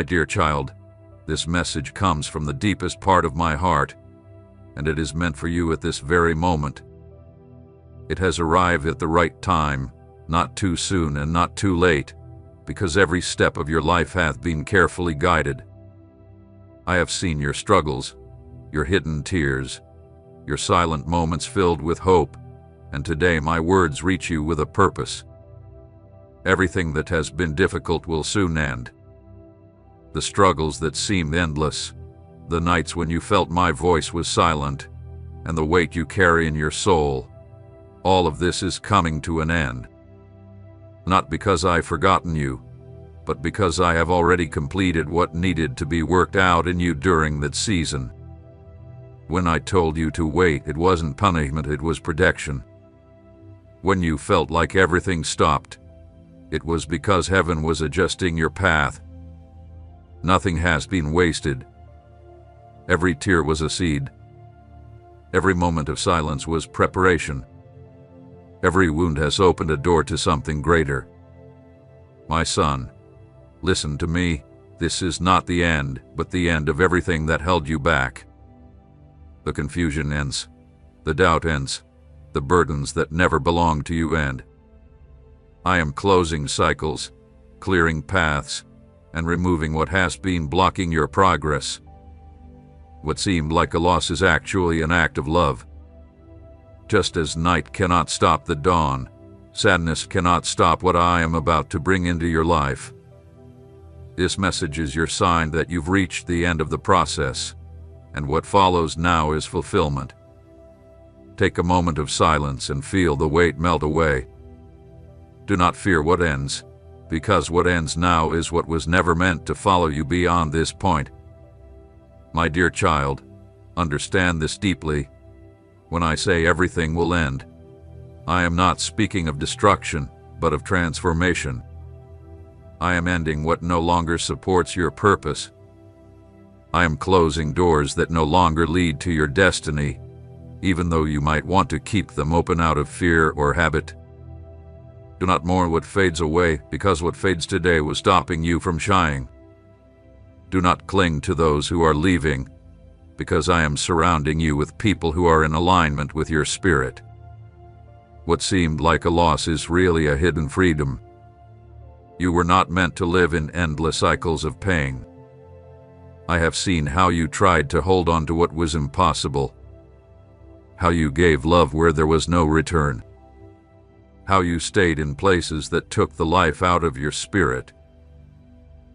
My dear child, this message comes from the deepest part of my heart, and it is meant for you at this very moment. It has arrived at the right time, not too soon and not too late, because every step of your life hath been carefully guided. I have seen your struggles, your hidden tears, your silent moments filled with hope, and today my words reach you with a purpose. Everything that has been difficult will soon end. The struggles that seemed endless, the nights when you felt my voice was silent, and the weight you carry in your soul, all of this is coming to an end. Not because I've forgotten you, but because I have already completed what needed to be worked out in you during that season. When I told you to wait, it wasn't punishment, it was protection. When you felt like everything stopped, it was because heaven was adjusting your path. Nothing has been wasted. Every tear was a seed. Every moment of silence was preparation. Every wound has opened a door to something greater. My son, listen to me. This is not the end, but the end of everything that held you back. The confusion ends. The doubt ends. The burdens that never belonged to you end. I am closing cycles, clearing paths, and removing what has been blocking your progress. What seemed like a loss is actually an act of love. Just as night cannot stop the dawn, sadness cannot stop what I am about to bring into your life. This message is your sign that you've reached the end of the process, and what follows now is fulfillment. Take a moment of silence and feel the weight melt away. Do not fear what ends, because what ends now is what was never meant to follow you beyond this point. My dear child, understand this deeply. When I say everything will end, I am not speaking of destruction, but of transformation. I am ending what no longer supports your purpose. I am closing doors that no longer lead to your destiny, even though you might want to keep them open out of fear or habit. Do not mourn what fades away, because what fades today was stopping you from shining. Do not cling to those who are leaving, because I am surrounding you with people who are in alignment with your spirit. What seemed like a loss is really a hidden freedom. You were not meant to live in endless cycles of pain. I have seen how you tried to hold on to what was impossible, how you gave love where there was no return, how you stayed in places that took the life out of your spirit.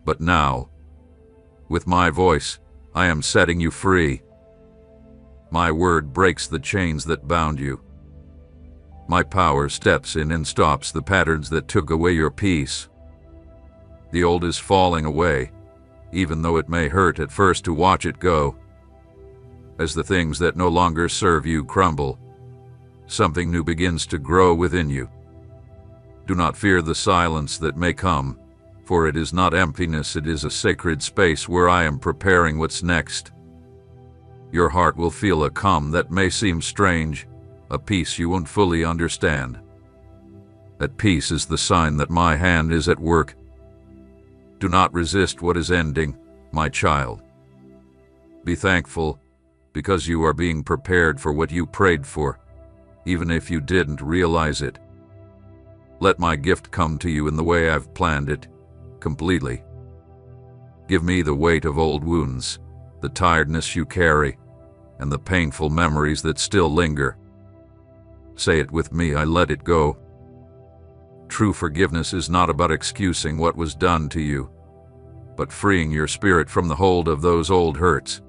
But now, with my voice, I am setting you free. My word breaks the chains that bound you. My power steps in and stops the patterns that took away your peace. The old is falling away, even though it may hurt at first to watch it go. As the things that no longer serve you crumble, something new begins to grow within you. Do not fear the silence that may come, for it is not emptiness, it is a sacred space where I am preparing what's next. Your heart will feel a calm that may seem strange, a peace you won't fully understand. That peace is the sign that my hand is at work. Do not resist what is ending, my child. Be thankful, because you are being prepared for what you prayed for, even if you didn't realize it. Let my gift come to you in the way I've planned it, completely. Give me the weight of old wounds, the tiredness you carry, and the painful memories that still linger. Say it with me, I let it go. True forgiveness is not about excusing what was done to you, but freeing your spirit from the hold of those old hurts.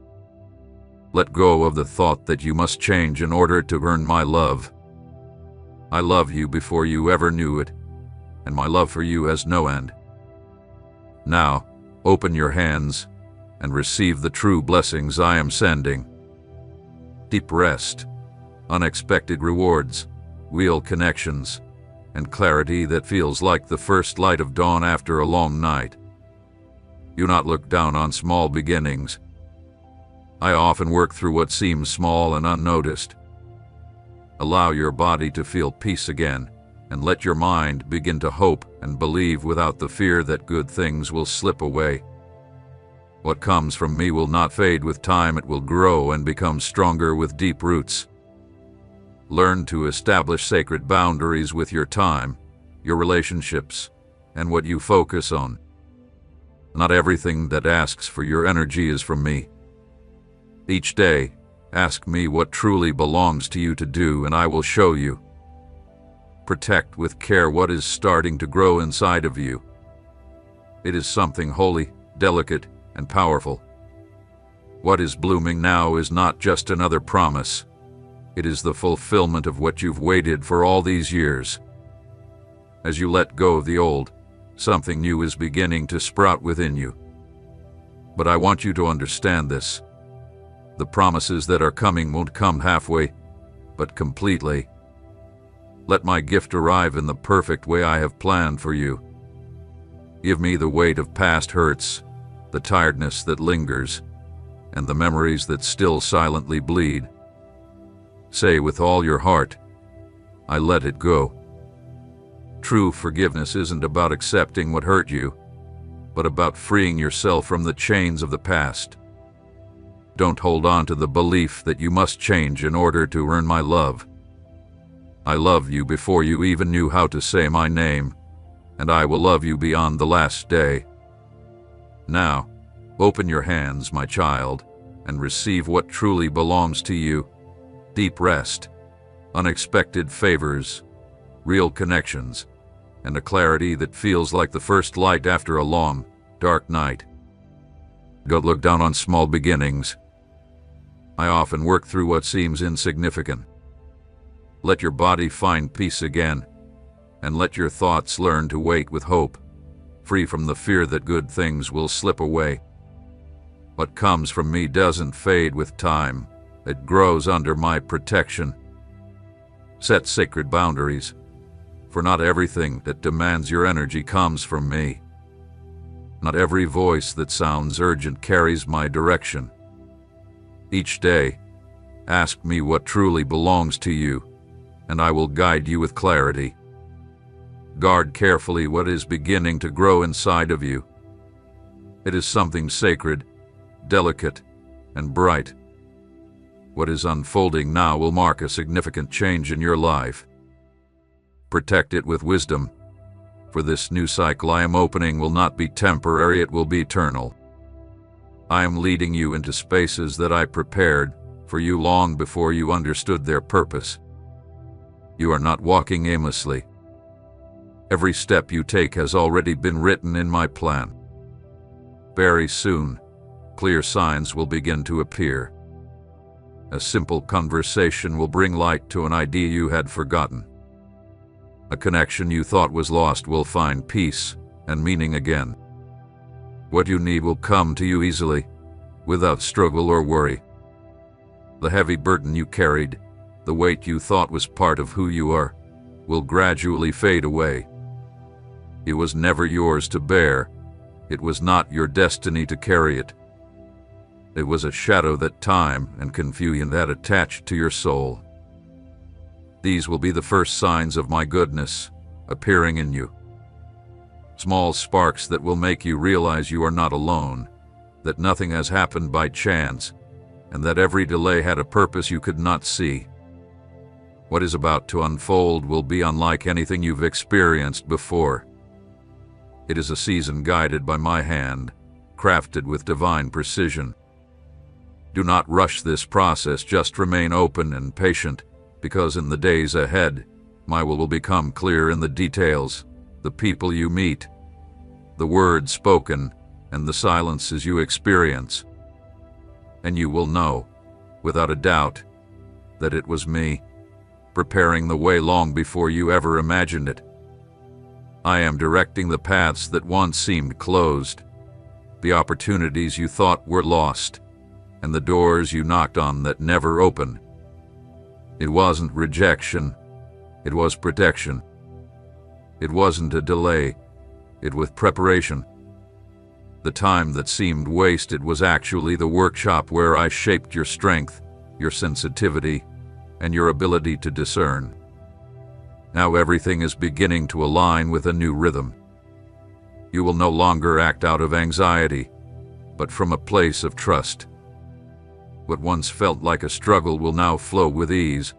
Let go of the thought that you must change in order to earn my love. I love you before you ever knew it, and my love for you has no end. Now, open your hands and receive the true blessings I am sending. Deep rest, unexpected rewards, real connections, and clarity that feels like the first light of dawn after a long night. Do not look down on small beginnings. I often work through what seems small and unnoticed. Allow your body to feel peace again, and let your mind begin to hope and believe without the fear that good things will slip away. What comes from me will not fade with time. It will grow and become stronger with deep roots. Learn to establish sacred boundaries with your time, your relationships, and what you focus on. Not everything that asks for your energy is from me. Each day, ask me what truly belongs to you to do, and I will show you. Protect with care what is starting to grow inside of you. It is something holy, delicate, and powerful. What is blooming now is not just another promise. It is the fulfillment of what you've waited for all these years. As you let go of the old, something new is beginning to sprout within you. But I want you to understand this. The promises that are coming won't come halfway, but completely. Let my gift arrive in the perfect way I have planned for you. Give me the weight of past hurts, the tiredness that lingers, and the memories that still silently bleed. Say with all your heart, I let it go. True forgiveness isn't about accepting what hurt you, but about freeing yourself from the chains of the past. Don't hold on to the belief that you must change in order to earn my love. I love you before you even knew how to say my name, and I will love you beyond the last day. Now, open your hands, my child, and receive what truly belongs to you. Deep rest, unexpected favors, real connections, and a clarity that feels like the first light after a long, dark night. Don't look down on small beginnings. I often work through what seems insignificant. Let your body find peace again, and let your thoughts learn to wait with hope, free from the fear that good things will slip away. What comes from me doesn't fade with time. It grows under my protection. Set sacred boundaries, for not everything that demands your energy comes from me. Not every voice that sounds urgent carries my direction. Each day, ask me what truly belongs to you, and I will guide you with clarity. Guard carefully what is beginning to grow inside of you. It is something sacred, delicate, and bright. What is unfolding now will mark a significant change in your life. Protect it with wisdom, for this new cycle I am opening will not be temporary, it will be eternal. I am leading you into spaces that I prepared for you long before you understood their purpose. You are not walking aimlessly. Every step you take has already been written in my plan. Very soon, clear signs will begin to appear. A simple conversation will bring light to an idea you had forgotten. A connection you thought was lost will find peace and meaning again. What you need will come to you easily, without struggle or worry. The heavy burden you carried, the weight you thought was part of who you are, will gradually fade away. It was never yours to bear. It was not your destiny to carry it. It was a shadow that time and confusion had attached to your soul. These will be the first signs of my goodness appearing in you. Small sparks that will make you realize you are not alone, that nothing has happened by chance, and that every delay had a purpose you could not see. What is about to unfold will be unlike anything you've experienced before. It is a season guided by my hand, crafted with divine precision. Do not rush this process, just remain open and patient, because in the days ahead, my will become clear in the details, the people you meet, the words spoken, and the silences you experience. And you will know, without a doubt, that it was me, preparing the way long before you ever imagined it. I am directing the paths that once seemed closed, the opportunities you thought were lost, and the doors you knocked on that never opened. It wasn't rejection, it was protection. It wasn't a delay, it was preparation. The time that seemed wasted was actually the workshop where I shaped your strength, your sensitivity, and your ability to discern. Now everything is beginning to align with a new rhythm. You will no longer act out of anxiety. but from a place of trust. What once felt like a struggle will now flow with ease,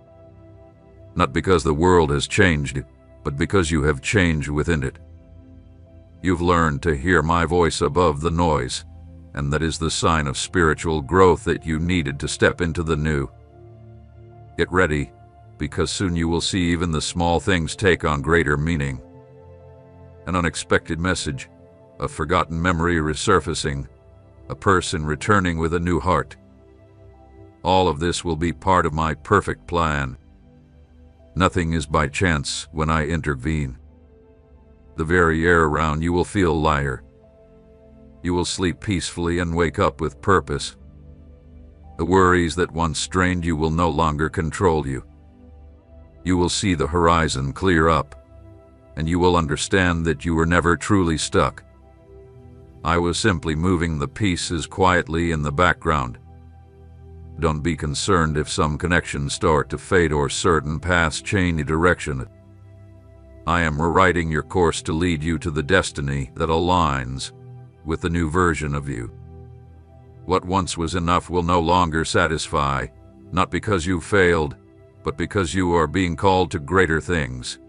not because the world has changed, but because you have changed within it. You've learned to hear my voice above the noise, and that is the sign of spiritual growth that you needed to step into the new. Get ready, because soon you will see even the small things take on greater meaning. An unexpected message, a forgotten memory resurfacing, a person returning with a new heart. All of this will be part of my perfect plan. Nothing is by chance when I intervene. The very air around you will feel lighter. You will sleep peacefully and wake up with purpose. The worries that once strained you will no longer control you. You will see the horizon clear up, and you will understand that you were never truly stuck. I was simply moving the pieces quietly in the background. Don't be concerned if some connections start to fade or certain paths change direction. I am rewriting your course to lead you to the destiny that aligns with the new version of you. What once was enough will no longer satisfy, not because you failed, but because you are being called to greater things.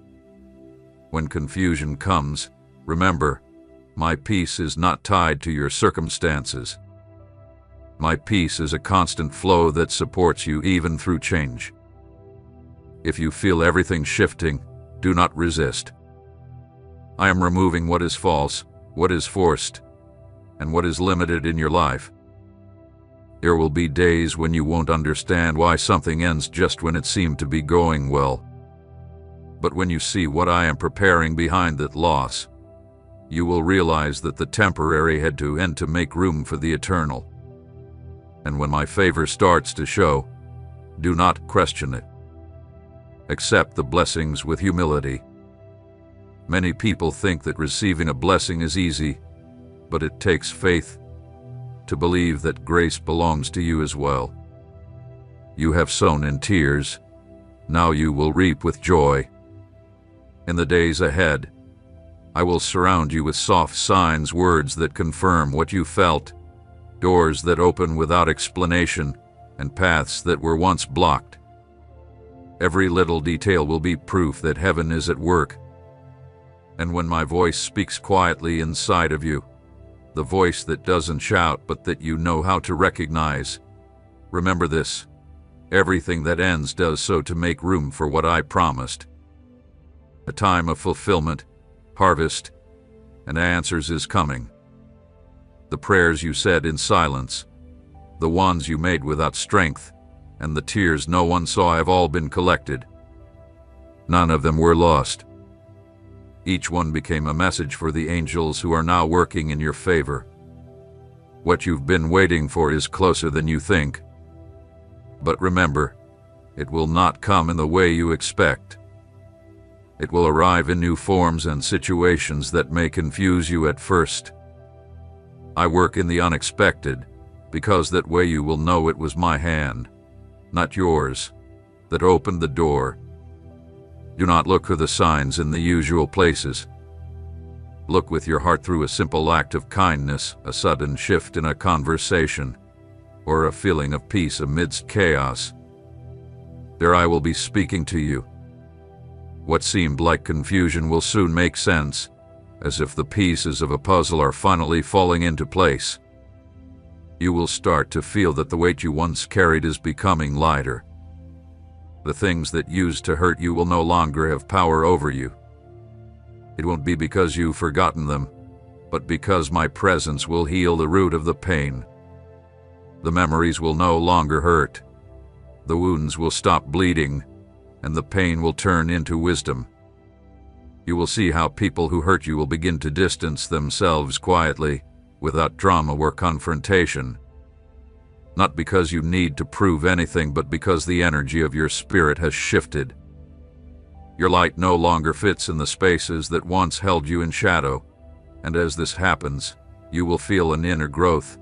When confusion comes, remember, my peace is not tied to your circumstances. My peace is a constant flow that supports you even through change. If you feel everything shifting, do not resist. I am removing what is false, what is forced, and what is limited in your life. There will be days when you won't understand why something ends just when it seemed to be going well. But when you see what I am preparing behind that loss, you will realize that the temporary had to end to make room for the eternal. And when my favor starts to show, do not question it. Accept the blessings with humility. Many people think that receiving a blessing is easy, but it takes faith to believe that grace belongs to you as well. You have sown in tears, now you will reap with joy. In the days ahead, I will surround you with soft signs, words that confirm what you felt, doors that open without explanation, and paths that were once blocked. Every little detail will be proof that heaven is at work. And when my voice speaks quietly inside of you, the voice that doesn't shout but that you know how to recognize, remember this: everything that ends does so to make room for what I promised. A time of fulfillment, harvest, and answers is coming. The prayers you said in silence, the ones you made without strength, and the tears no one saw have all been collected. None of them were lost. Each one became a message for the angels who are now working in your favor. What you've been waiting for is closer than you think. But remember, it will not come in the way you expect. It will arrive in new forms and situations that may confuse you at first. I work in the unexpected, because that way you will know it was my hand, not yours, that opened the door. Do not look for the signs in the usual places. Look with your heart through a simple act of kindness, a sudden shift in a conversation, or a feeling of peace amidst chaos. There I will be speaking to you. What seemed like confusion will soon make sense, as if the pieces of a puzzle are finally falling into place. You will start to feel that the weight you once carried is becoming lighter. The things that used to hurt you will no longer have power over you. It won't be because you've forgotten them, but because my presence will heal the root of the pain. The memories will no longer hurt. The wounds will stop bleeding, and the pain will turn into wisdom. You will see how people who hurt you will begin to distance themselves quietly, without drama or confrontation. Not because you need to prove anything, but because the energy of your spirit has shifted. Your light no longer fits in the spaces that once held you in shadow, and as this happens, you will feel an inner growth,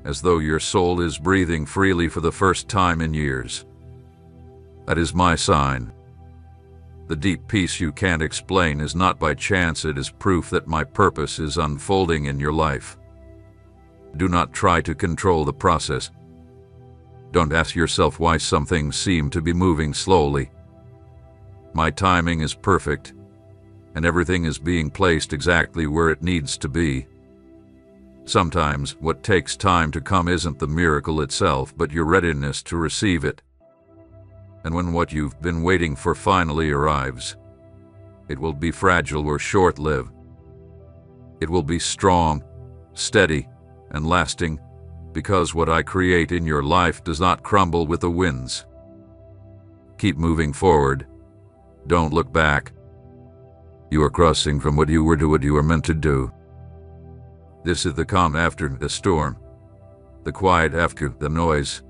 as though your soul is breathing freely for the first time in years. That is my sign. The deep peace you can't explain is not by chance, it is proof that my purpose is unfolding in your life. Do not try to control the process. Don't ask yourself why some things seem to be moving slowly. My timing is perfect, and everything is being placed exactly where it needs to be. Sometimes what takes time to come isn't the miracle itself, but your readiness to receive it. And when what you've been waiting for finally arrives, it will be fragile or short-lived. It will be strong, steady, and lasting, because what I create in your life does not crumble with the winds. Keep moving forward. Don't look back. You are crossing from what you were to what you are meant to do. This is the calm after the storm, the quiet after the noise,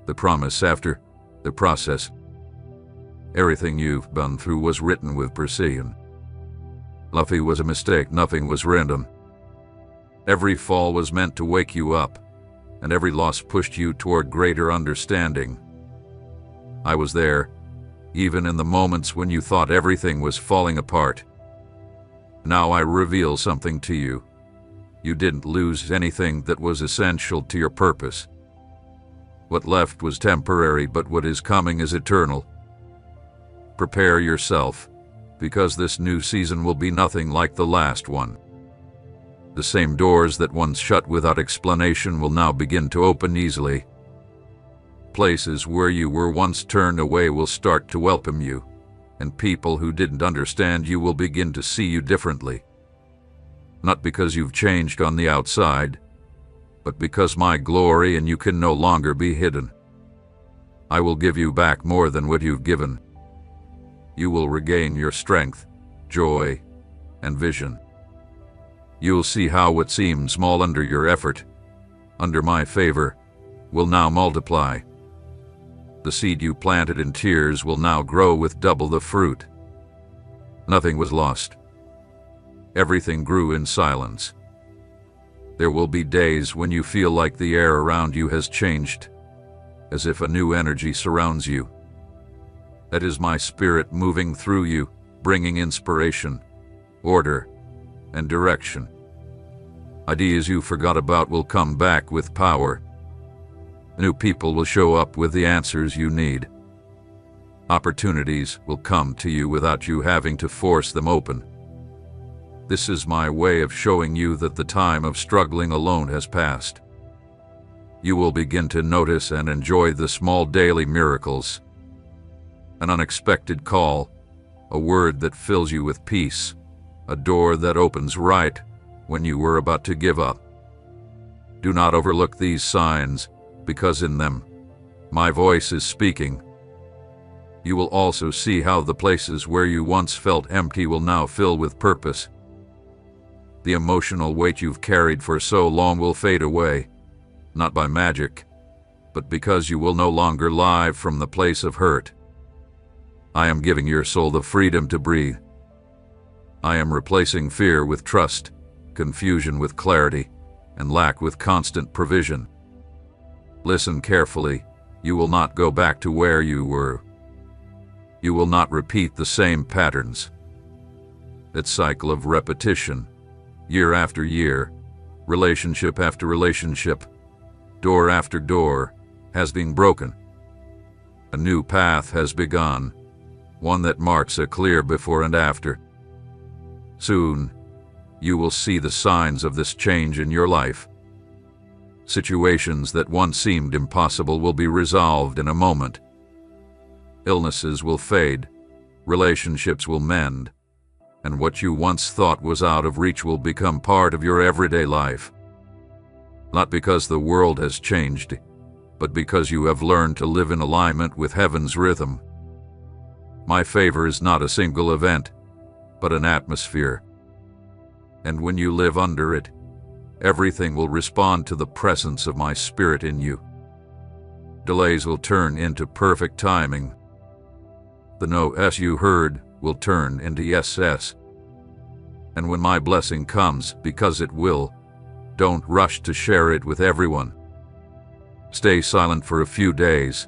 the promise after the process. Everything you've been through was written with precision. Nothing was a mistake, nothing was random. Every fall was meant to wake you up, and every loss pushed you toward greater understanding. I was there, even in the moments when you thought everything was falling apart. Now I reveal something to you. You didn't lose anything that was essential to your purpose. What left was temporary, but what is coming is eternal. Prepare yourself, because this new season will be nothing like the last one. The same doors that once shut without explanation will now begin to open easily. Places where you were once turned away will start to welcome you, and people who didn't understand you will begin to see you differently. Not because you've changed on the outside, but because my glory and you can no longer be hidden. I will give you back more than what you've given. You will regain your strength, joy, and vision. You'll see how what seemed small under your effort, under my favor, will now multiply. The seed you planted in tears will now grow with double the fruit. Nothing was lost. Everything grew in silence. There will be days when you feel like the air around you has changed, as if a new energy surrounds you. That is my spirit moving through you, bringing inspiration, order, and direction. Ideas you forgot about will come back with power. New people will show up with the answers you need. Opportunities will come to you without you having to force them open. This is my way of showing you that the time of struggling alone has passed. You will begin to notice and enjoy the small daily miracles. An unexpected call, a word that fills you with peace, a door that opens right when you were about to give up. Do not overlook these signs, because in them, my voice is speaking. You will also see how the places where you once felt empty will now fill with purpose. The emotional weight you've carried for so long will fade away, not by magic, but because you will no longer lie from the place of hurt. I am giving your soul the freedom to breathe. I am replacing fear with trust, confusion with clarity, and lack with constant provision. Listen carefully. You will not go back to where you were. You will not repeat the same patterns. That cycle of repetition, year after year, relationship after relationship, door after door, has been broken. A new path has begun, one that marks a clear before and after. Soon, you will see the signs of this change in your life. Situations that once seemed impossible will be resolved in a moment. Illnesses will fade, relationships will mend, and what you once thought was out of reach will become part of your everyday life. Not because the world has changed, but because you have learned to live in alignment with heaven's rhythm. My favor is not a single event, but an atmosphere. And when you live under it, everything will respond to the presence of my spirit in you. Delays will turn into perfect timing. The no S you heard will turn into yes. And when my blessing comes, because it will, don't rush to share it with everyone. Stay silent for a few days.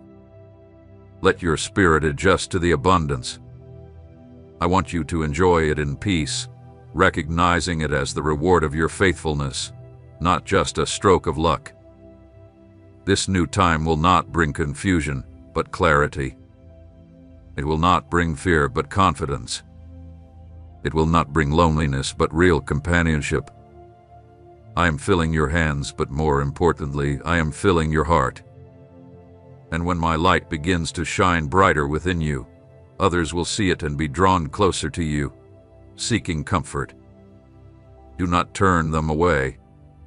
Let your spirit adjust to the abundance. I want you to enjoy it in peace, recognizing it as the reward of your faithfulness, not just a stroke of luck. This new time will not bring confusion, but clarity. It will not bring fear, but confidence. It will not bring loneliness, but real companionship. I am filling your hands, but more importantly, I am filling your heart. And when my light begins to shine brighter within you, others will see it and be drawn closer to you, seeking comfort. Do not turn them away,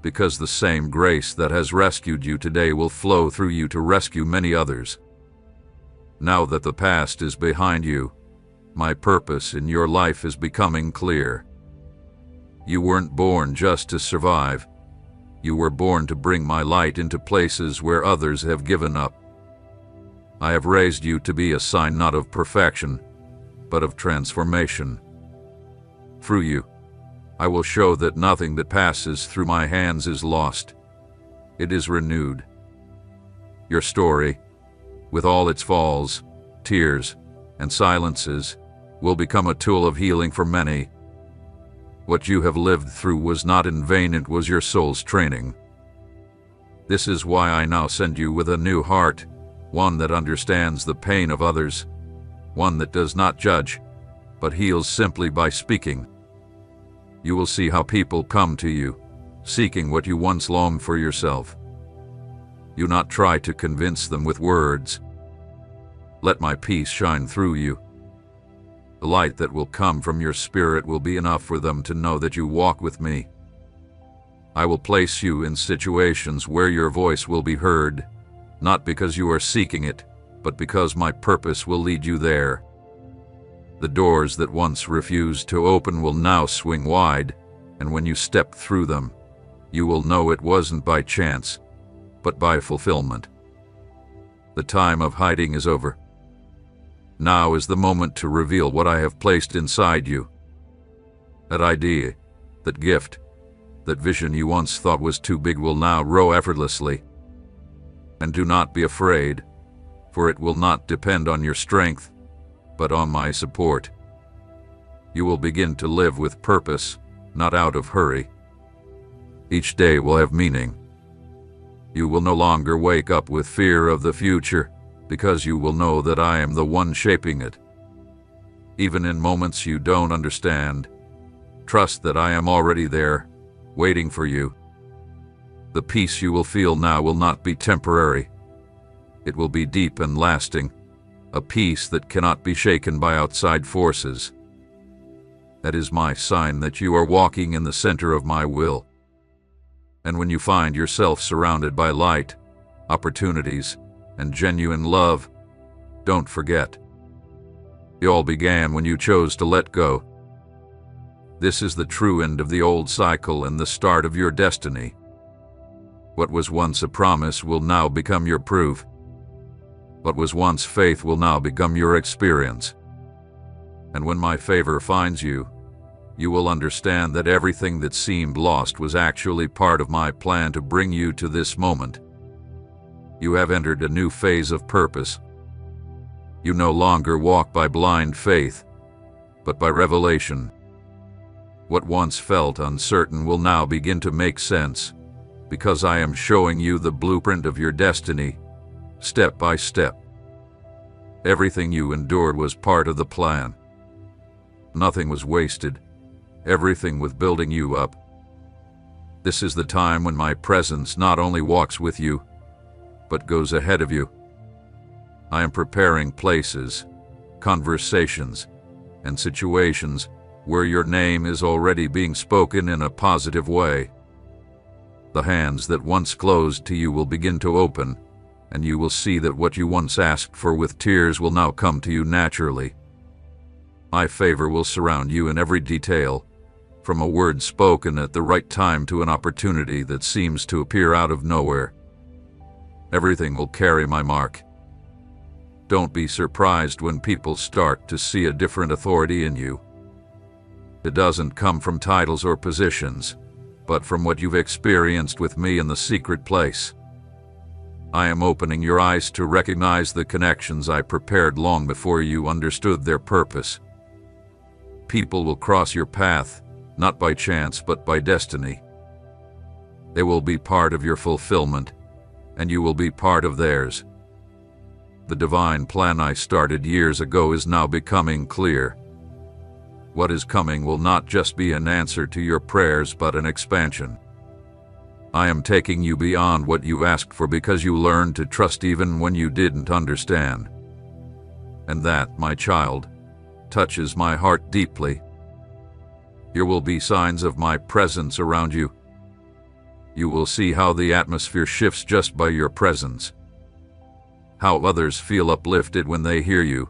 because the same grace that has rescued you today will flow through you to rescue many others. Now that the past is behind you, my purpose in your life is becoming clear. You weren't born just to survive. You were born to bring my light into places where others have given up. I have raised you to be a sign not of perfection, but of transformation. Through you, I will show that nothing that passes through my hands is lost. It is renewed. Your story, with all its falls, tears, and silences, will become a tool of healing for many. What you have lived through was not in vain, it was your soul's training. This is why I now send you with a new heart, one that understands the pain of others, one that does not judge, but heals simply by speaking. You will see how people come to you, seeking what you once longed for yourself. Do not try to convince them with words. Let my peace shine through you. The light that will come from your spirit will be enough for them to know that you walk with me. I will place you in situations where your voice will be heard, not because you are seeking it, but because my purpose will lead you there. The doors that once refused to open will now swing wide, and when you step through them, you will know it wasn't by chance, but by fulfillment. The time of hiding is over. Now is the moment to reveal what I have placed inside you. That idea, that gift, that vision you once thought was too big will now grow effortlessly. And do not be afraid, for it will not depend on your strength, but on my support. You will begin to live with purpose, not out of hurry. Each day will have meaning. You will no longer wake up with fear of the future, because you will know that I am the one shaping it. Even in moments you don't understand, trust that I am already there, waiting for you. The peace you will feel now will not be temporary. It will be deep and lasting, a peace that cannot be shaken by outside forces. That is my sign that you are walking in the center of my will. And when you find yourself surrounded by light, opportunities, and genuine love, don't forget. It all began when you chose to let go. This is the true end of the old cycle and the start of your destiny. What was once a promise will now become your proof. What was once faith will now become your experience. And when my favor finds you, you will understand that everything that seemed lost was actually part of my plan to bring you to this moment. You have entered a new phase of purpose. You no longer walk by blind faith, but by revelation. What once felt uncertain will now begin to make sense, because I am showing you the blueprint of your destiny, step by step. Everything you endured was part of the plan. Nothing was wasted. Everything was building you up. This is the time when my presence not only walks with you, but goes ahead of you. I am preparing places, conversations, and situations where your name is already being spoken in a positive way. The hands that once closed to you will begin to open, and you will see that what you once asked for with tears will now come to you naturally. My favor will surround you in every detail, from a word spoken at the right time to an opportunity that seems to appear out of nowhere. Everything will carry my mark. Don't be surprised when people start to see a different authority in you. It doesn't come from titles or positions, but from what you've experienced with me in the secret place. I am opening your eyes to recognize the connections I prepared long before you understood their purpose. People will cross your path, not by chance but by destiny. They will be part of your fulfillment, and you will be part of theirs. The divine plan I started years ago is now becoming clear. What is coming will not just be an answer to your prayers, but an expansion. I am taking you beyond what you asked for because you learned to trust even when you didn't understand. And that, my child, touches my heart deeply. There will be signs of my presence around you. You will see how the atmosphere shifts just by your presence, how others feel uplifted when they hear you,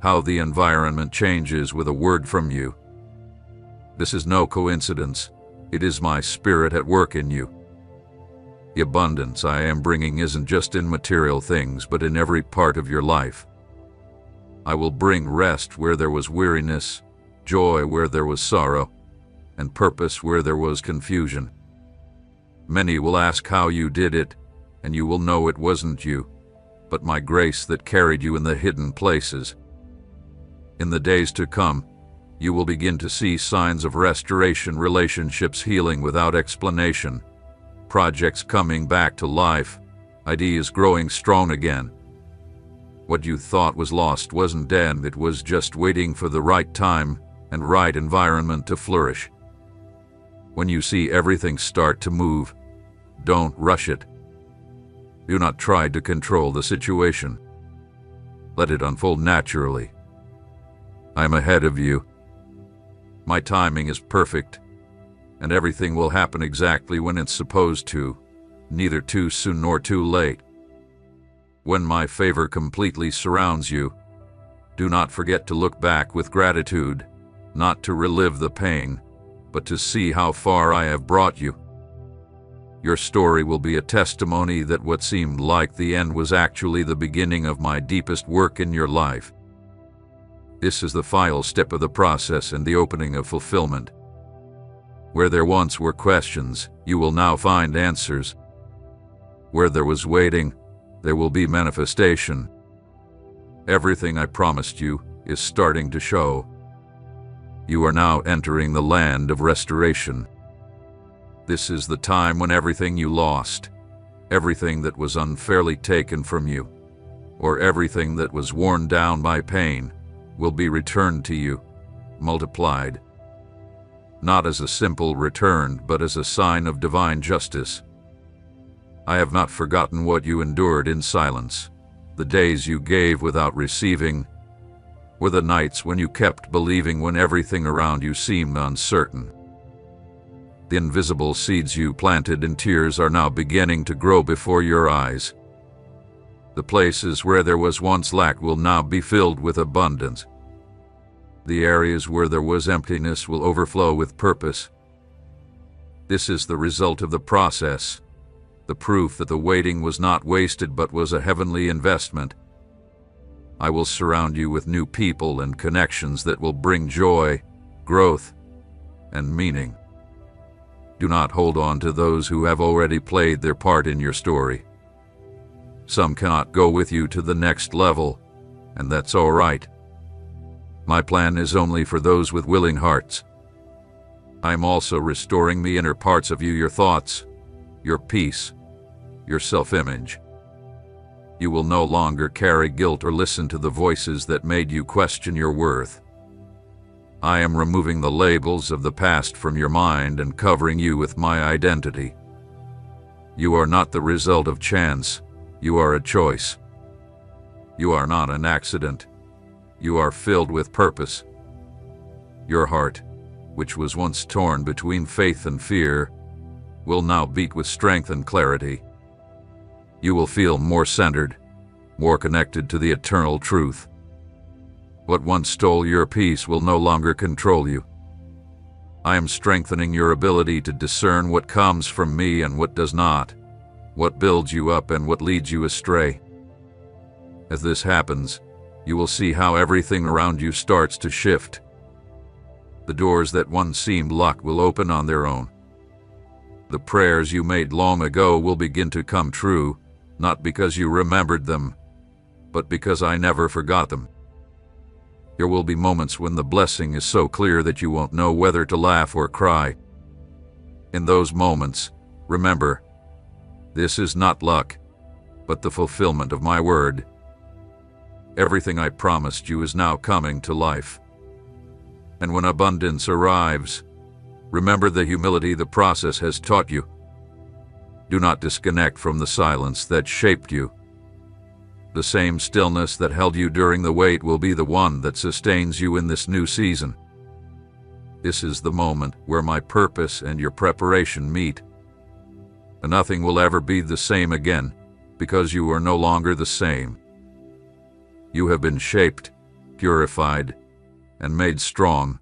how the environment changes with a word from you. This is no coincidence. It is my spirit at work in you. The abundance I am bringing isn't just in material things, but in every part of your life. I will bring rest where there was weariness, joy where there was sorrow, and purpose where there was confusion. Many will ask how you did it, and you will know it wasn't you, but my grace that carried you in the hidden places. In the days to come, you will begin to see signs of restoration, relationships healing without explanation, projects coming back to life, ideas growing strong again. What you thought was lost wasn't dead, it was just waiting for the right time and right environment to flourish. When you see everything start to move, don't rush it. Do not try to control the situation. Let it unfold naturally. I am ahead of you. My timing is perfect, and everything will happen exactly when it's supposed to, neither too soon nor too late. When my favor completely surrounds you, do not forget to look back with gratitude, not to relive the pain, but to see how far I have brought you. Your story will be a testimony that what seemed like the end was actually the beginning of my deepest work in your life. This is the final step of the process and the opening of fulfillment. Where there once were questions, you will now find answers. Where there was waiting, there will be manifestation. Everything I promised you is starting to show. You are now entering the land of restoration. This is the time when everything you lost, everything that was unfairly taken from you, or everything that was worn down by pain, will be returned to you, multiplied. Not as a simple return, but as a sign of divine justice. I have not forgotten what you endured in silence, the days you gave without receiving, or the nights when you kept believing when everything around you seemed uncertain. The invisible seeds you planted in tears are now beginning to grow before your eyes. The places where there was once lack will now be filled with abundance. The areas where there was emptiness will overflow with purpose. This is the result of the process, the proof that the waiting was not wasted but was a heavenly investment. I will surround you with new people and connections that will bring joy, growth, and meaning. Do not hold on to those who have already played their part in your story. Some cannot go with you to the next level, and that's all right. My plan is only for those with willing hearts. I am also restoring the inner parts of you, your thoughts, your peace, your self-image. You will no longer carry guilt or listen to the voices that made you question your worth. I am removing the labels of the past from your mind and covering you with my identity. You are not the result of chance. You are a choice. You are not an accident. You are filled with purpose. Your heart, which was once torn between faith and fear, will now beat with strength and clarity. You will feel more centered, more connected to the eternal truth. What once stole your peace will no longer control you. I am strengthening your ability to discern what comes from me and what does not, what builds you up and what leads you astray. As this happens, you will see how everything around you starts to shift. The doors that once seemed locked will open on their own. The prayers you made long ago will begin to come true, not because you remembered them, but because I never forgot them. There will be moments when the blessing is so clear that you won't know whether to laugh or cry. In those moments, Remember, this is not luck, but the fulfillment of my word. Everything I promised you is now coming to life. And when abundance arrives, remember the humility the process has taught you. Do not disconnect from the silence that shaped you. The same stillness that held you during the wait will be the one that sustains you in this new season. This is the moment where my purpose and your preparation meet. And nothing will ever be the same again, because you are no longer the same. You have been shaped, purified, and made strong.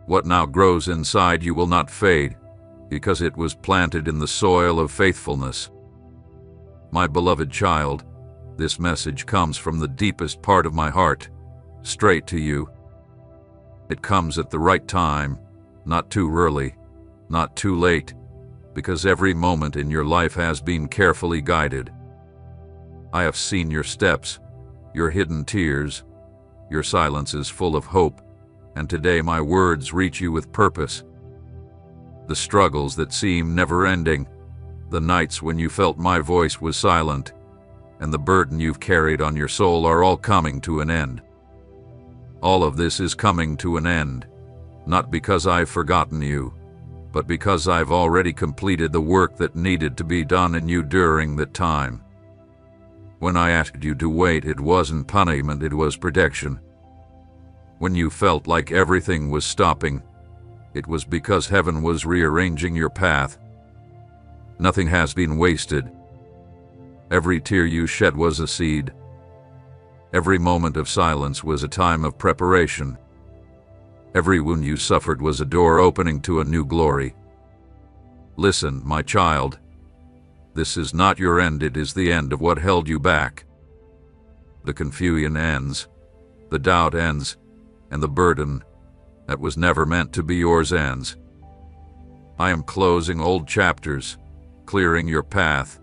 What now grows inside you will not fade, because it was planted in the soil of faithfulness. My beloved child, this message comes from the deepest part of my heart, straight to you. It comes at the right time, not too early, not too late, because every moment in your life has been carefully guided. I have seen your steps, your hidden tears, your silences full of hope, and today my words reach you with purpose. The struggles that seem never-ending, the nights when you felt my voice was silent, and the burden you've carried on your soul are all coming to an end. All of this is coming to an end, not because I've forgotten you, but because I've already completed the work that needed to be done in you during that time. When I asked you to wait, it wasn't punishment, it was protection. When you felt like everything was stopping, it was because heaven was rearranging your path. Nothing has been wasted. Every tear you shed was a seed. Every moment of silence was a time of preparation. Every wound you suffered was a door opening to a new glory. Listen, my child. This is not your end, it is the end of what held you back. The confusion ends, the doubt ends, and the burden that was never meant to be yours ends. I am closing old chapters, clearing your path,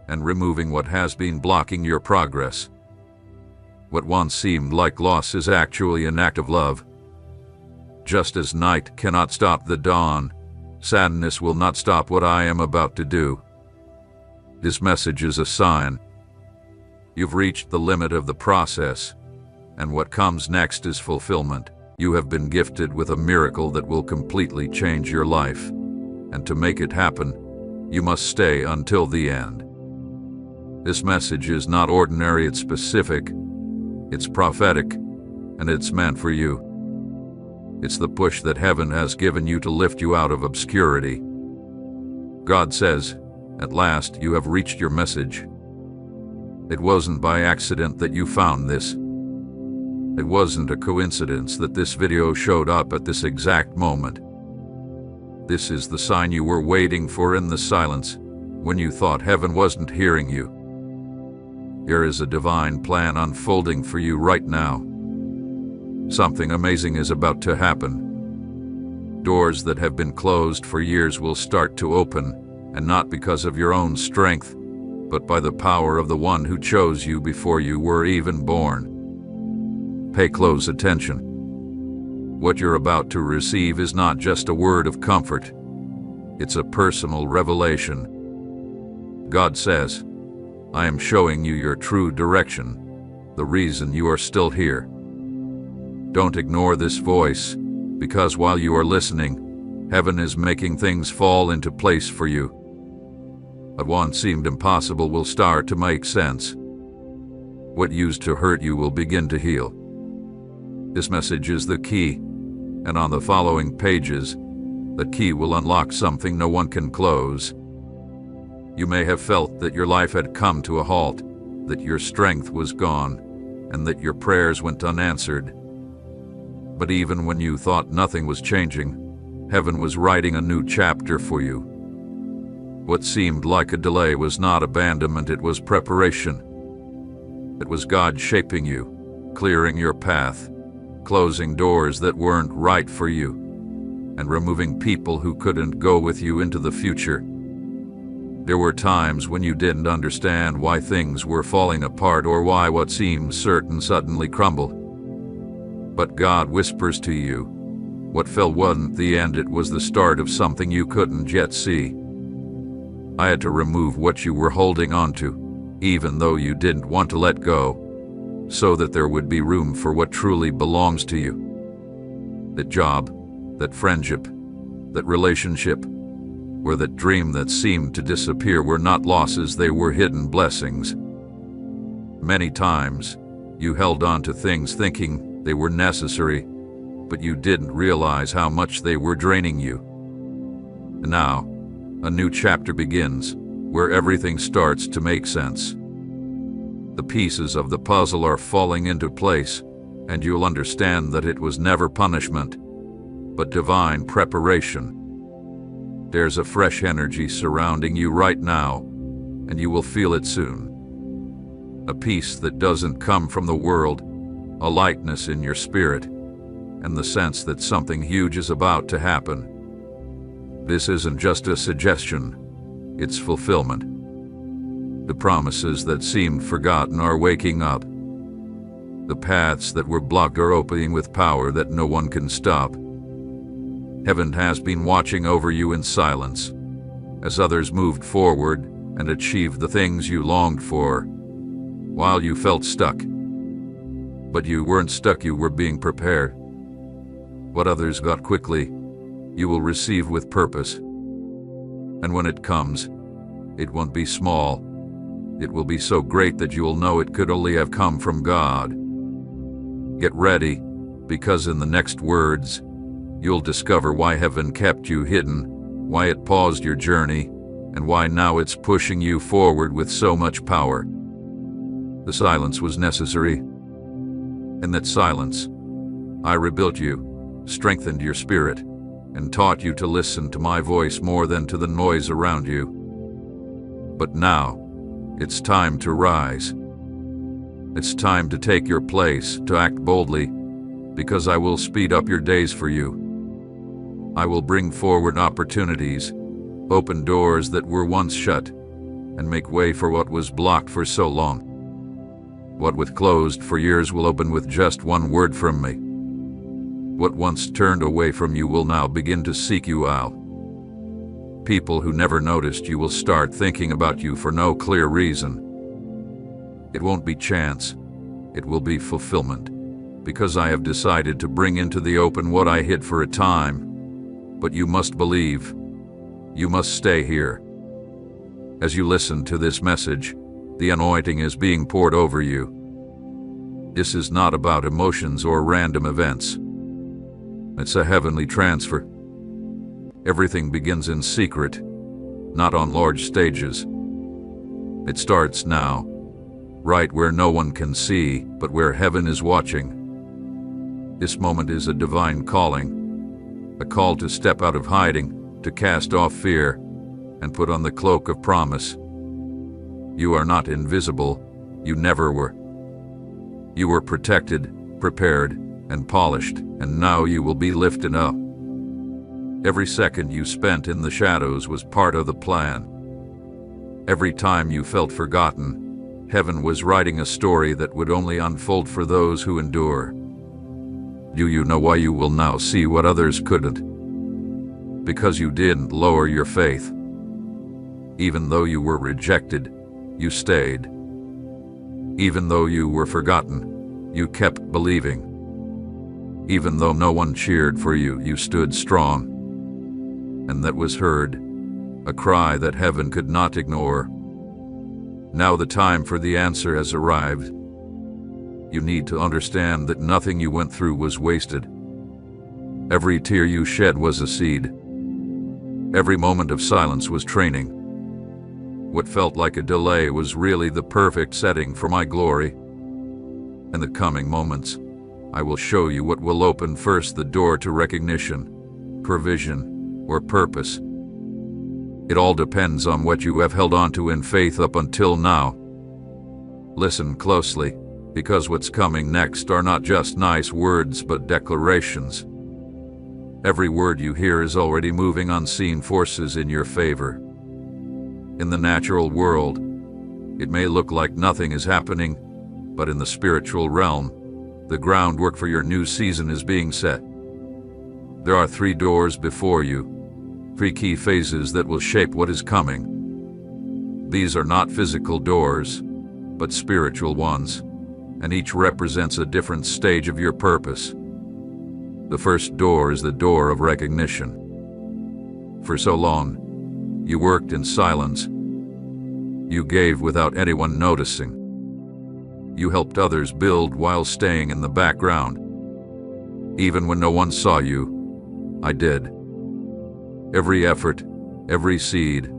and removing what has been blocking your progress. What once seemed like loss is actually an act of love. Just as night cannot stop the dawn, sadness will not stop what I am about to do. This message is a sign. You've reached the limit of the process, and what comes next is fulfillment. You have been gifted with a miracle that will completely change your life, and to make it happen, you must stay until the end. This message is not ordinary, it's specific, it's prophetic, and it's meant for you. It's the push that heaven has given you to lift you out of obscurity. God says, at last you have reached your message. It wasn't by accident that you found this. It wasn't a coincidence that this video showed up at this exact moment. This is the sign you were waiting for in the silence, when you thought heaven wasn't hearing you. There is a divine plan unfolding for you right now. Something amazing is about to happen. Doors that have been closed for years will start to open, and not because of your own strength, but by the power of the one who chose you before you were even born. Pay close attention. What you're about to receive is not just a word of comfort. It's a personal revelation. God says, I am showing you your true direction, the reason you are still here. Don't ignore this voice, because while you are listening, heaven is making things fall into place for you. What once seemed impossible will start to make sense. What used to hurt you will begin to heal. This message is the key, and on the following pages, the key will unlock something no one can close. You may have felt that your life had come to a halt, that your strength was gone, and that your prayers went unanswered. But even when you thought nothing was changing, heaven was writing a new chapter for you. What seemed like a delay was not abandonment, it was preparation. It was God shaping you, clearing your path, closing doors that weren't right for you, and removing people who couldn't go with you into the future. There were times when you didn't understand why things were falling apart or why what seemed certain suddenly crumbled. But God whispers to you, what fell wasn't the end, it was the start of something you couldn't yet see. I had to remove what you were holding on to, even though you didn't want to let go, so that there would be room for what truly belongs to you. That job, that friendship, that relationship, or that dream that seemed to disappear were not losses, they were hidden blessings. Many times, you held on to things thinking they were necessary, but you didn't realize how much they were draining you. And now, a new chapter begins, where everything starts to make sense. The pieces of the puzzle are falling into place, and you'll understand that it was never punishment, but divine preparation. There's a fresh energy surrounding you right now, and you will feel it soon. A peace that doesn't come from the world, a lightness in your spirit, and the sense that something huge is about to happen. This isn't just a suggestion, it's fulfillment. The promises that seemed forgotten are waking up. The paths that were blocked are opening with power that no one can stop. Heaven has been watching over you in silence, as others moved forward and achieved the things you longed for, while you felt stuck. But you weren't stuck, you were being prepared. What others got quickly, you will receive with purpose. And when it comes, it won't be small. It will be so great that you will know it could only have come from God. Get ready, because in the next words, you'll discover why heaven kept you hidden, why it paused your journey, and why now it's pushing you forward with so much power. The silence was necessary. In that silence, I rebuilt you, strengthened your spirit, and taught you to listen to my voice more than to the noise around you. But now, it's time to rise. It's time to take your place, to act boldly, because I will speed up your days for you. I will bring forward opportunities, open doors that were once shut, and make way for what was blocked for so long. What was closed for years will open with just one word from me. What once turned away from you will now begin to seek you out. People who never noticed you will start thinking about you for no clear reason. It won't be chance, it will be fulfillment, because I have decided to bring into the open what I hid for a time. But you must believe, you must stay here. As you listen to this message, the anointing is being poured over you. This is not about emotions or random events. It's a heavenly transfer. Everything begins in secret, not on large stages. It starts now, right where no one can see, but where heaven is watching. This moment is a divine calling, a call to step out of hiding, to cast off fear, and put on the cloak of promise. You are not invisible, you never were. You were protected, prepared, and polished, and now you will be lifted up. Every second you spent in the shadows was part of the plan. Every time you felt forgotten, heaven was writing a story that would only unfold for those who endure. Do you know why you will now see what others couldn't? Because you didn't lower your faith. Even though you were rejected, you stayed. Even though you were forgotten, you kept believing. Even though no one cheered for you, you stood strong. And that was heard, a cry that heaven could not ignore. Now the time for the answer has arrived. You need to understand that nothing you went through was wasted. Every tear you shed was a seed. Every moment of silence was training. What felt like a delay was really the perfect setting for my glory. In the coming moments, I will show you what will open first, the door to recognition, provision, or purpose. It all depends on what you have held on to in faith up until now. Listen closely, because what's coming next are not just nice words but declarations. Every word you hear is already moving unseen forces in your favor. In the natural world, it may look like nothing is happening, but in the spiritual realm, the groundwork for your new season is being set. There are 3 doors before you, 3 key phases that will shape what is coming. These are not physical doors, but spiritual ones, and each represents a different stage of your purpose. The first door is the door of recognition. For so long, you worked in silence. You gave without anyone noticing. You helped others build while staying in the background. Even when no one saw you, I did. Every effort, every seed,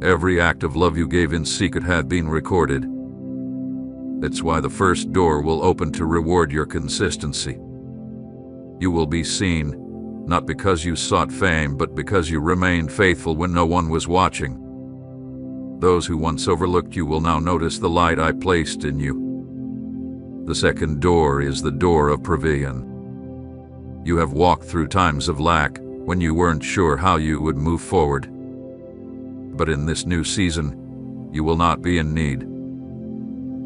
every act of love you gave in secret had been recorded. That's why the first door will open to reward your consistency. You will be seen, not because you sought fame, but because you remained faithful when no one was watching. Those who once overlooked you will now notice the light I placed in you. The second door is the door of provision. You have walked through times of lack when you weren't sure how you would move forward. But in this new season, you will not be in need.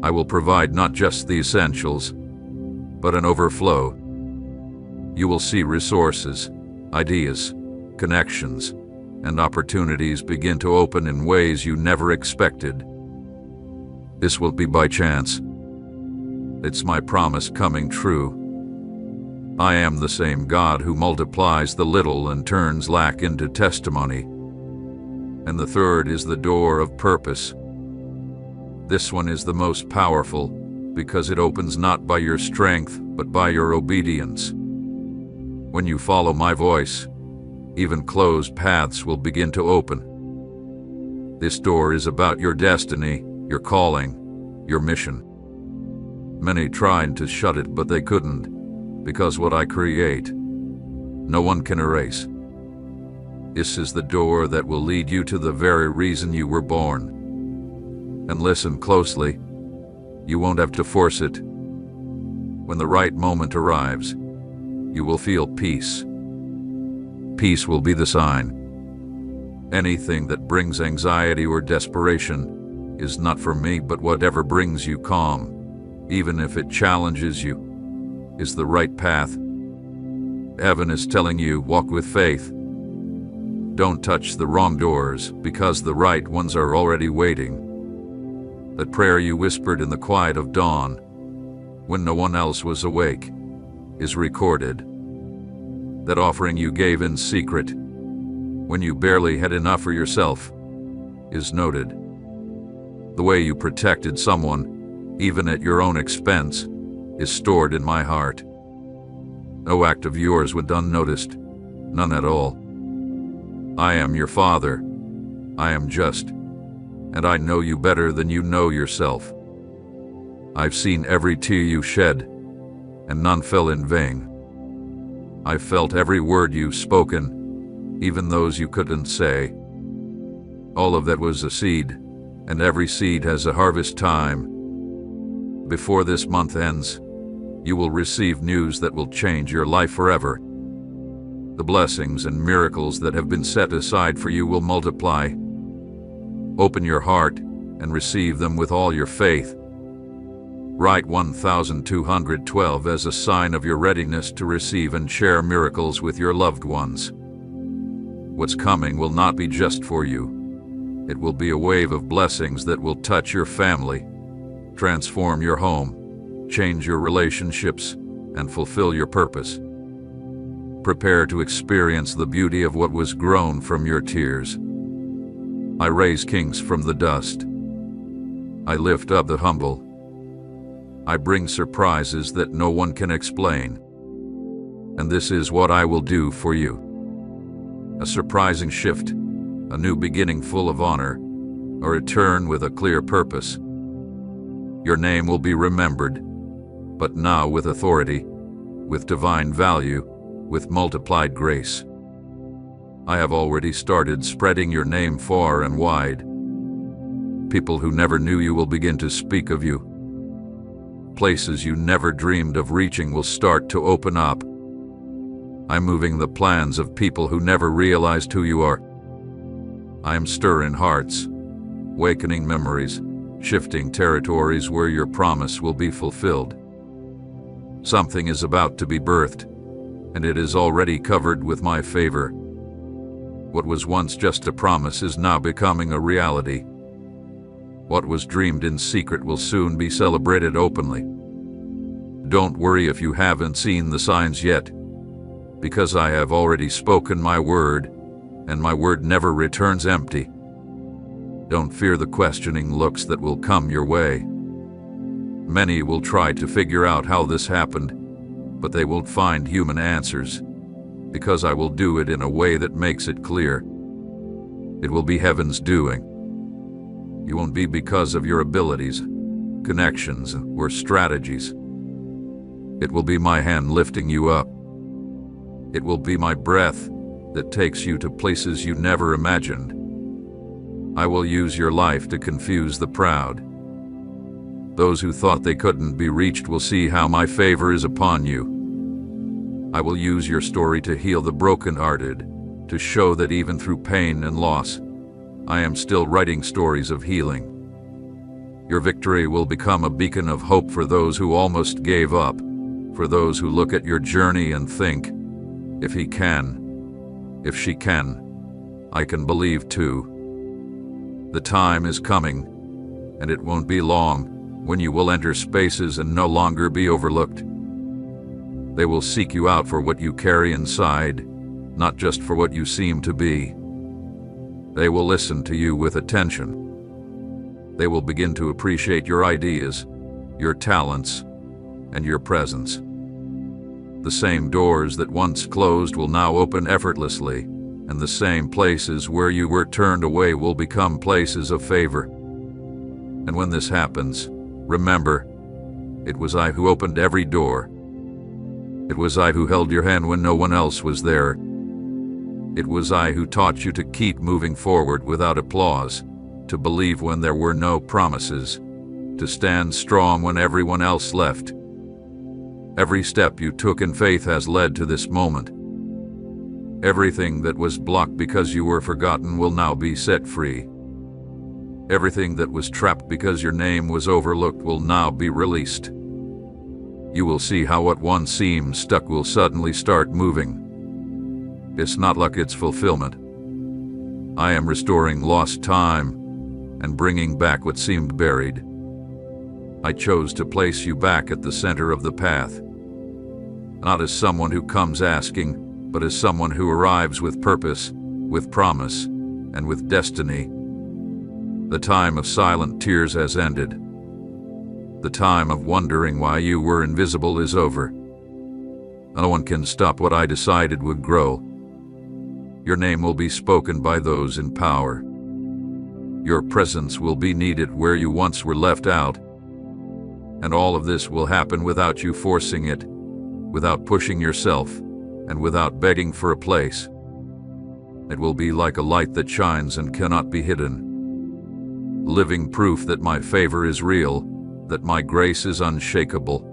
I will provide not just the essentials, but an overflow. You will see resources, ideas, connections, and opportunities begin to open in ways you never expected. This will be by chance. It's my promise coming true. I am the same God who multiplies the little and turns lack into testimony. And the third is the door of purpose. This one is the most powerful because it opens not by your strength, but by your obedience. When you follow my voice, even closed paths will begin to open. This door is about your destiny, your calling, your mission. Many tried to shut it, but they couldn't, because what I create, no one can erase. This is the door that will lead you to the very reason you were born. And listen closely, you won't have to force it. When the right moment arrives, you will feel peace. Peace will be the sign. Anything that brings anxiety or desperation is not for me, but whatever brings you calm, even if it challenges you, is the right path. Heaven is telling you, walk with faith. Don't touch the wrong doors, because the right ones are already waiting. That prayer you whispered in the quiet of dawn, when no one else was awake, is recorded. That offering you gave in secret, when you barely had enough for yourself, is noted. The way you protected someone, even at your own expense, is stored in my heart. No act of yours went unnoticed, none at all. I am your Father. I am just, and I know you better than you know yourself. I've seen every tear you shed, and none fell in vain. I felt every word you've spoken, even those you couldn't say. All of that was a seed, and every seed has a harvest time. Before this month ends, you will receive news that will change your life forever. The blessings and miracles that have been set aside for you will multiply. Open your heart and receive them with all your faith. Write 1212 as a sign of your readiness to receive and share miracles with your loved ones. What's coming will not be just for you. It will be a wave of blessings that will touch your family, transform your home, change your relationships, and fulfill your purpose. Prepare to experience the beauty of what was grown from your tears. I raise kings from the dust. I lift up the humble. I bring surprises that no one can explain. And this is what I will do for you. A surprising shift, a new beginning full of honor, a return with a clear purpose. Your name will be remembered, but now with authority, with divine value, with multiplied grace. I have already started spreading your name far and wide. People who never knew you will begin to speak of you. Places you never dreamed of reaching will start to open up. I'm moving the plans of people who never realized who you are. I am stirring hearts, wakening memories, shifting territories where your promise will be fulfilled. Something is about to be birthed, and it is already covered with my favor. What was once just a promise is now becoming a reality. What was dreamed in secret will soon be celebrated openly. Don't worry if you haven't seen the signs yet, because I have already spoken my word, and my word never returns empty. Don't fear the questioning looks that will come your way. Many will try to figure out how this happened, but they won't find human answers, because I will do it in a way that makes it clear. It will be heaven's doing. You won't be because of your abilities, connections, or strategies. It will be my hand lifting you up. It will be my breath that takes you to places you never imagined. I will use your life to confuse the proud. Those who thought they couldn't be reached will see how my favor is upon you. I will use your story to heal the brokenhearted, to show that even through pain and loss, I am still writing stories of healing. Your victory will become a beacon of hope for those who almost gave up, for those who look at your journey and think, if he can, if she can, I can believe too. The time is coming, and it won't be long, when you will enter spaces and no longer be overlooked. They will seek you out for what you carry inside, not just for what you seem to be. They will listen to you with attention. They will begin to appreciate your ideas, your talents, and your presence. The same doors that once closed will now open effortlessly, and the same places where you were turned away will become places of favor. And when this happens, remember, it was I who opened every door. It was I who held your hand when no one else was there. It was I who taught you to keep moving forward without applause, to believe when there were no promises, to stand strong when everyone else left. Every step you took in faith has led to this moment. Everything that was blocked because you were forgotten will now be set free. Everything that was trapped because your name was overlooked will now be released. You will see how what once seemed stuck will suddenly start moving. It's not luck, it's fulfillment. I am restoring lost time and bringing back what seemed buried. I chose to place you back at the center of the path, not as someone who comes asking, but as someone who arrives with purpose, with promise, and with destiny. The time of silent tears has ended. The time of wondering why you were invisible is over. No one can stop what I decided would grow. Your name will be spoken by those in power. Your presence will be needed where you once were left out. And all of this will happen without you forcing it, without pushing yourself, and without begging for a place. It will be like a light that shines and cannot be hidden. Living proof that my favor is real, that my grace is unshakable,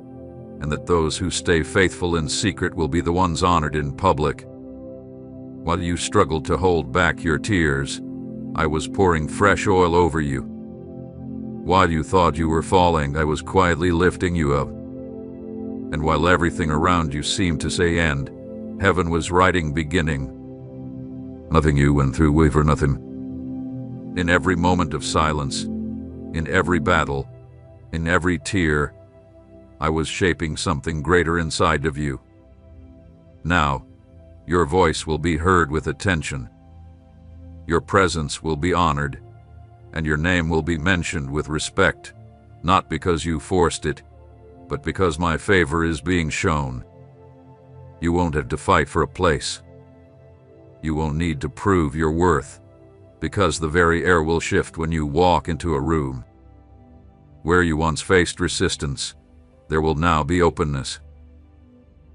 and that those who stay faithful in secret will be the ones honored in public. While you struggled to hold back your tears, I was pouring fresh oil over you. While you thought you were falling, I was quietly lifting you up. And while everything around you seemed to say end, heaven was writing beginning. Nothing you went through way for nothing. In every moment of silence, in every battle, in every tear, I was shaping something greater inside of you. Now, your voice will be heard with attention. Your presence will be honored, and your name will be mentioned with respect, not because you forced it, but because my favor is being shown. You won't have to fight for a place. You won't need to prove your worth, because the very air will shift when you walk into a room. Where you once faced resistance, there will now be openness.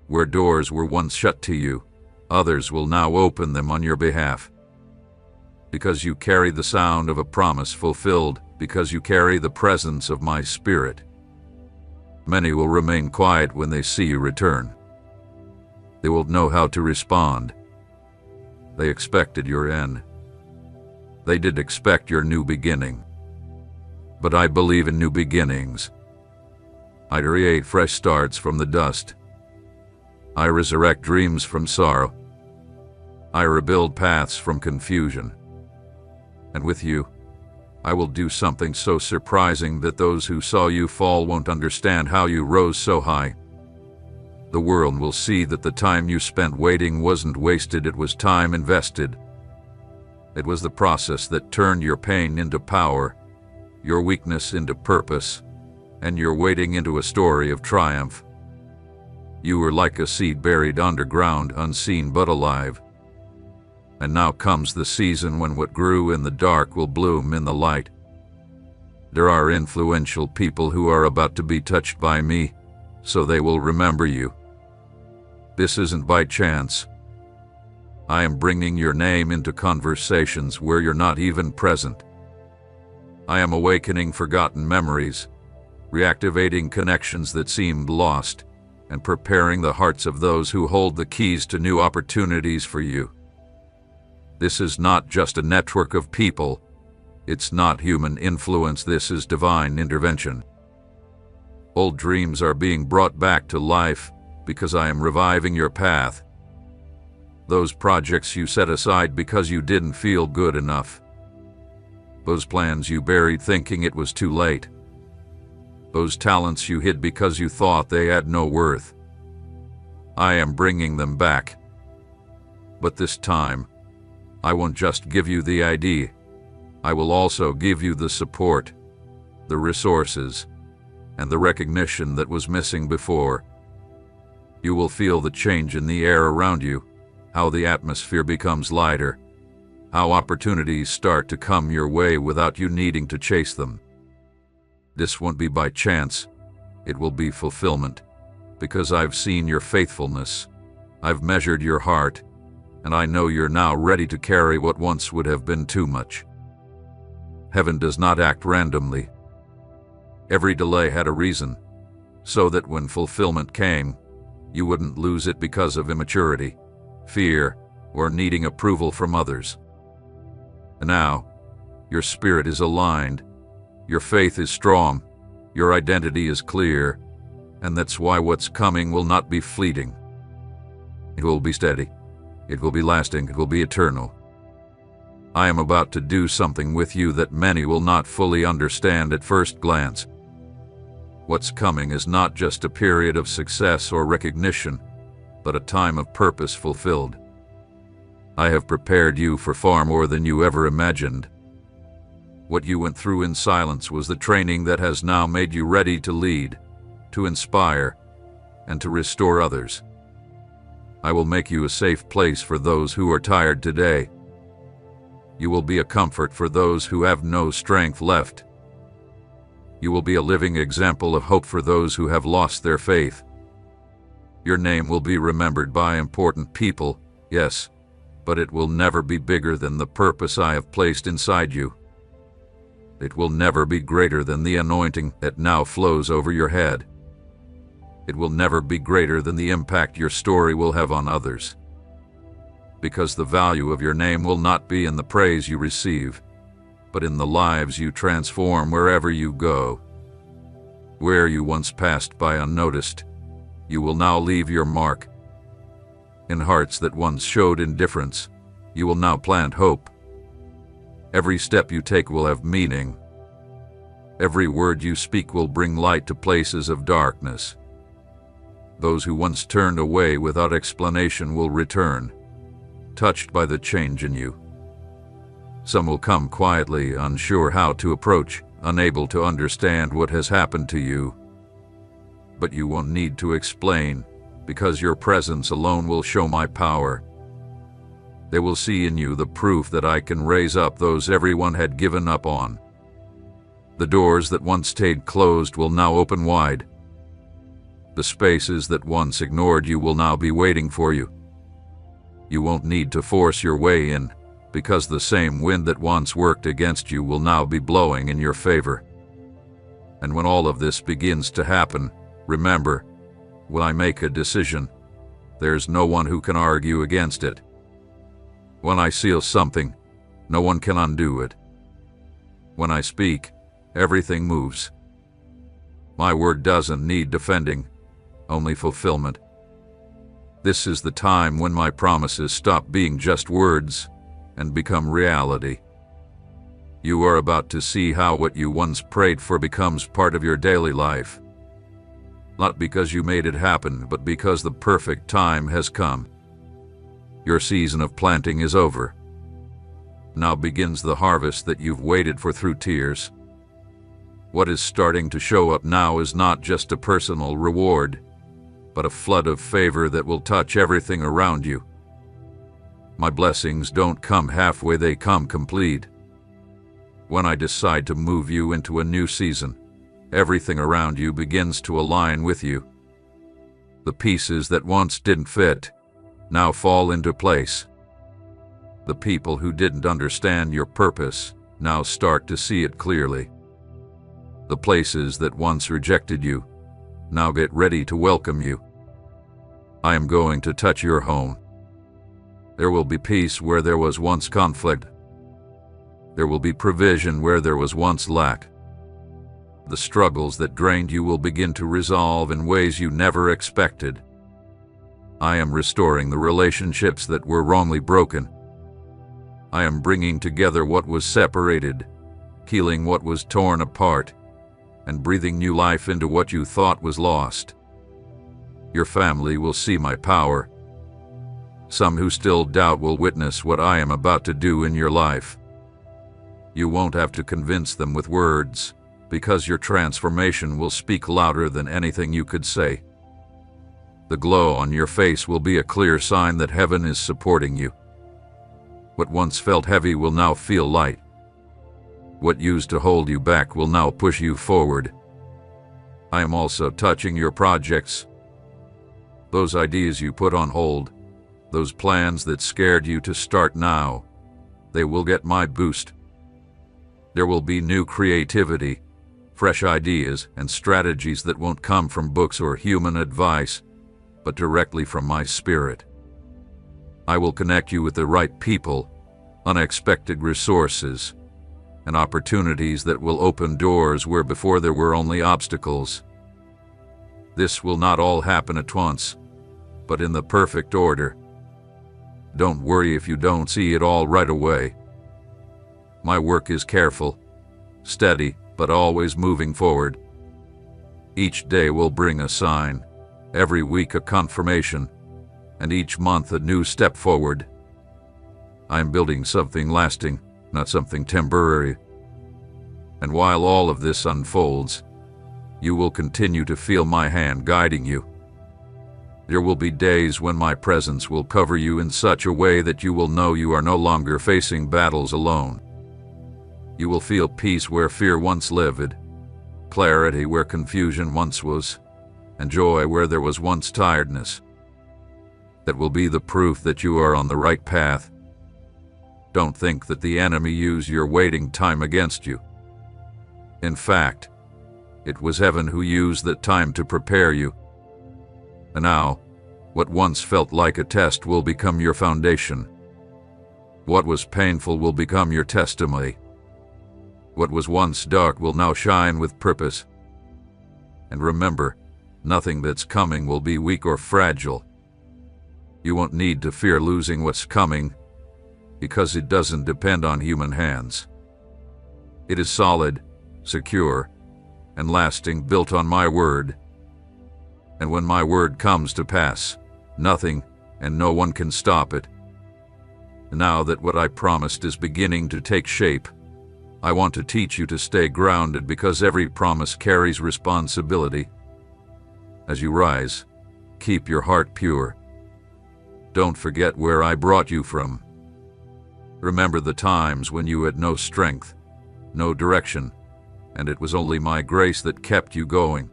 Where doors were once shut to you, others will now open them on your behalf. Because you carry the sound of a promise fulfilled, because you carry the presence of my Spirit. Many will remain quiet when they see you return. They won't know how to respond. They expected your end. They did expect your new beginning. But I believe in new beginnings. I create fresh starts from the dust. I resurrect dreams from sorrow. I rebuild paths from confusion. And with you, I will do something so surprising that those who saw you fall won't understand how you rose so high. The world will see that the time you spent waiting wasn't wasted, it was time invested. It was the process that turned your pain into power, your weakness into purpose, and your waiting into a story of triumph. You were like a seed buried underground, unseen but alive. And now comes the season when what grew in the dark will bloom in the light. There are influential people who are about to be touched by me, so they will remember you. This isn't by chance. I am bringing your name into conversations where you're not even present. I am awakening forgotten memories, reactivating connections that seemed lost, and preparing the hearts of those who hold the keys to new opportunities for you. This is not just a network of people. It's not human influence. This is divine intervention. Old dreams are being brought back to life because I am reviving your path. Those projects you set aside because you didn't feel good enough. Those plans you buried thinking it was too late. Those talents you hid because you thought they had no worth. I am bringing them back. But this time, I won't just give you the idea. I will also give you the support, the resources, and the recognition that was missing before. You will feel the change in the air around you, how the atmosphere becomes lighter, how opportunities start to come your way without you needing to chase them. This won't be by chance, it will be fulfillment, because I've seen your faithfulness, I've measured your heart, and I know you're now ready to carry what once would have been too much. Heaven does not act randomly. Every delay had a reason, so that when fulfillment came, you wouldn't lose it because of immaturity, fear, or needing approval from others. And now, your spirit is aligned, your faith is strong, your identity is clear, and that's why what's coming will not be fleeting. It will be steady, it will be lasting, it will be eternal. I am about to do something with you that many will not fully understand at first glance. What's coming is not just a period of success or recognition, but a time of purpose fulfilled. I have prepared you for far more than you ever imagined. What you went through in silence was the training that has now made you ready to lead, to inspire, and to restore others. I will make you a safe place for those who are tired today. You will be a comfort for those who have no strength left. You will be a living example of hope for those who have lost their faith. Your name will be remembered by important people, yes, but it will never be bigger than the purpose I have placed inside you. It will never be greater than the anointing that now flows over your head. It will never be greater than the impact your story will have on others. Because the value of your name will not be in the praise you receive, but in the lives you transform wherever you go. Where you once passed by unnoticed, you will now leave your mark. In hearts that once showed indifference, you will now plant hope. Every step you take will have meaning. Every word you speak will bring light to places of darkness. Those who once turned away without explanation will return, touched by the change in you. Some will come quietly, unsure how to approach, unable to understand what has happened to you. But you won't need to explain, because your presence alone will show my power. They will see in you the proof that I can raise up those everyone had given up on. The doors that once stayed closed will now open wide. The spaces that once ignored you will now be waiting for you. You won't need to force your way in, because the same wind that once worked against you will now be blowing in your favor. And when all of this begins to happen, remember, when I make a decision, there's no one who can argue against it. When I seal something, no one can undo it. When I speak, everything moves. My word doesn't need defending, only fulfillment. This is the time when my promises stop being just words and become reality. You are about to see how what you once prayed for becomes part of your daily life. Not because you made it happen, but because the perfect time has come. Your season of planting is over. Now begins the harvest that you've waited for through tears. What is starting to show up now is not just a personal reward, but a flood of favor that will touch everything around you. My blessings don't come halfway, they come complete. When I decide to move you into a new season, everything around you begins to align with you. The pieces that once didn't fit now fall into place. The people who didn't understand your purpose now start to see it clearly. The places that once rejected you now get ready to welcome you. I am going to touch your home. There will be peace where there was once conflict. There will be provision where there was once lack. The struggles that drained you will begin to resolve in ways you never expected. I am restoring the relationships that were wrongly broken. I am bringing together what was separated, healing what was torn apart, and breathing new life into what you thought was lost. Your family will see my power. Some who still doubt will witness what I am about to do in your life. You won't have to convince them with words, because your transformation will speak louder than anything you could say. The glow on your face will be a clear sign that heaven is supporting you. What once felt heavy will now feel light. What used to hold you back will now push you forward. I am also touching your projects. Those ideas you put on hold, those plans that scared you to start now, they will get my boost. There will be new creativity, fresh ideas, and strategies that won't come from books or human advice, but directly from my spirit. I will connect you with the right people, unexpected resources, and opportunities that will open doors where before there were only obstacles. This will not all happen at once, but in the perfect order. Don't worry if you don't see it all right away. My work is careful, steady, but always moving forward. Each day will bring a sign, every week a confirmation, and each month a new step forward. I am building something lasting, not something temporary. And while all of this unfolds, you will continue to feel my hand guiding you. There will be days when my presence will cover you in such a way that you will know you are no longer facing battles alone. You will feel peace where fear once lived, clarity where confusion once was, and joy where there was once tiredness. That will be the proof that you are on the right path. Don't think that the enemy used your waiting time against you. In fact, it was heaven who used that time to prepare you. And now, what once felt like a test will become your foundation. What was painful will become your testimony. What was once dark will now shine with purpose. And remember, nothing that's coming will be weak or fragile. You won't need to fear losing what's coming, because it doesn't depend on human hands. It is solid, secure, and lasting, built on my word. And when my word comes to pass, nothing and no one can stop it. Now that what I promised is beginning to take shape, I want to teach you to stay grounded, because every promise carries responsibility. As you rise, keep your heart pure. Don't forget where I brought you from. Remember the times when you had no strength, no direction, and it was only my grace that kept you going.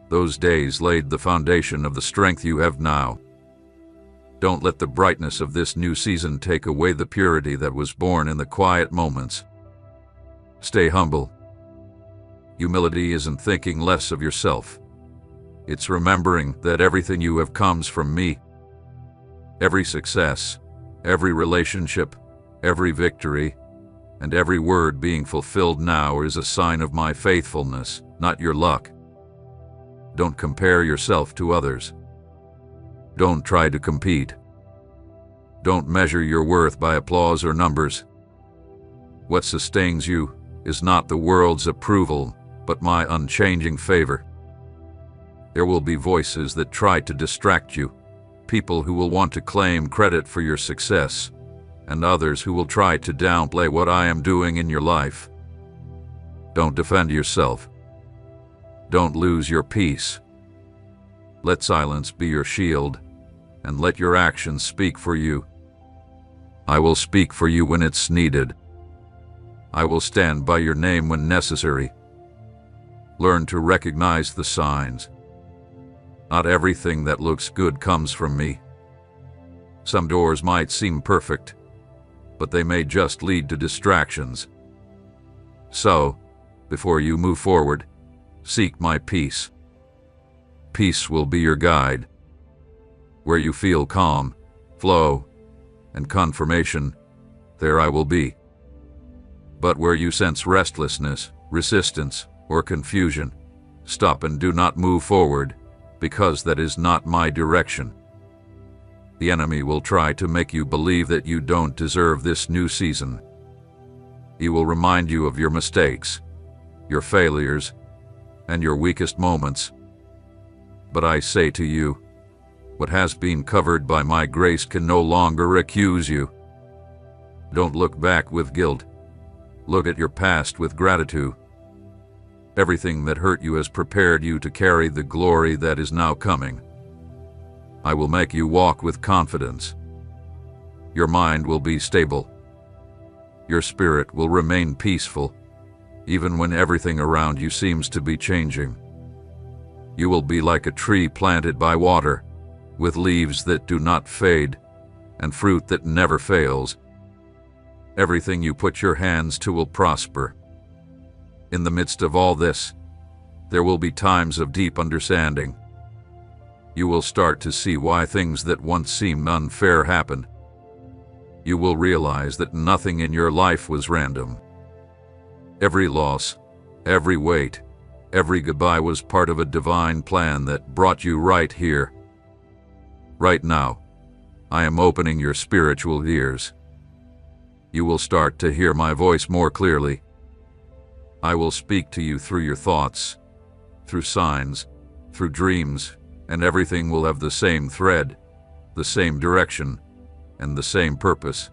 Those days laid the foundation of the strength you have now. Don't let the brightness of this new season take away the purity that was born in the quiet moments. Stay humble. Humility isn't thinking less of yourself. It's remembering that everything you have comes from me. Every success, every relationship, every victory, and every word being fulfilled now is a sign of my faithfulness, not your luck. Don't compare yourself to others. Don't try to compete. Don't measure your worth by applause or numbers. What sustains you is not the world's approval, but my unchanging favor. There will be voices that try to distract you, people who will want to claim credit for your success, and others who will try to downplay what I am doing in your life. Don't defend yourself. Don't lose your peace. Let silence be your shield, and let your actions speak for you. I will speak for you when it's needed. I will stand by your name when necessary. Learn to recognize the signs. Not everything that looks good comes from me. Some doors might seem perfect, but they may just lead to distractions. So, before you move forward, seek my peace. Peace will be your guide. Where you feel calm, flow, and confirmation, there I will be. But where you sense restlessness, resistance, or confusion, stop and do not move forward, because that is not my direction. The enemy will try to make you believe that you don't deserve this new season. He will remind you of your mistakes, your failures, and your weakest moments. But I say to you, what has been covered by my grace can no longer accuse you. Don't look back with guilt. Look at your past with gratitude. Everything that hurt you has prepared you to carry the glory that is now coming. I will make you walk with confidence. Your mind will be stable. Your spirit will remain peaceful, even when everything around you seems to be changing. You will be like a tree planted by water, with leaves that do not fade, and fruit that never fails. Everything you put your hands to will prosper. In the midst of all this, there will be times of deep understanding. You will start to see why things that once seemed unfair happened. You will realize that nothing in your life was random. Every loss, every wait, every goodbye was part of a divine plan that brought you right here. Right now, I am opening your spiritual ears. You will start to hear my voice more clearly. I will speak to you through your thoughts, through signs, through dreams, and everything will have the same thread, the same direction, and the same purpose.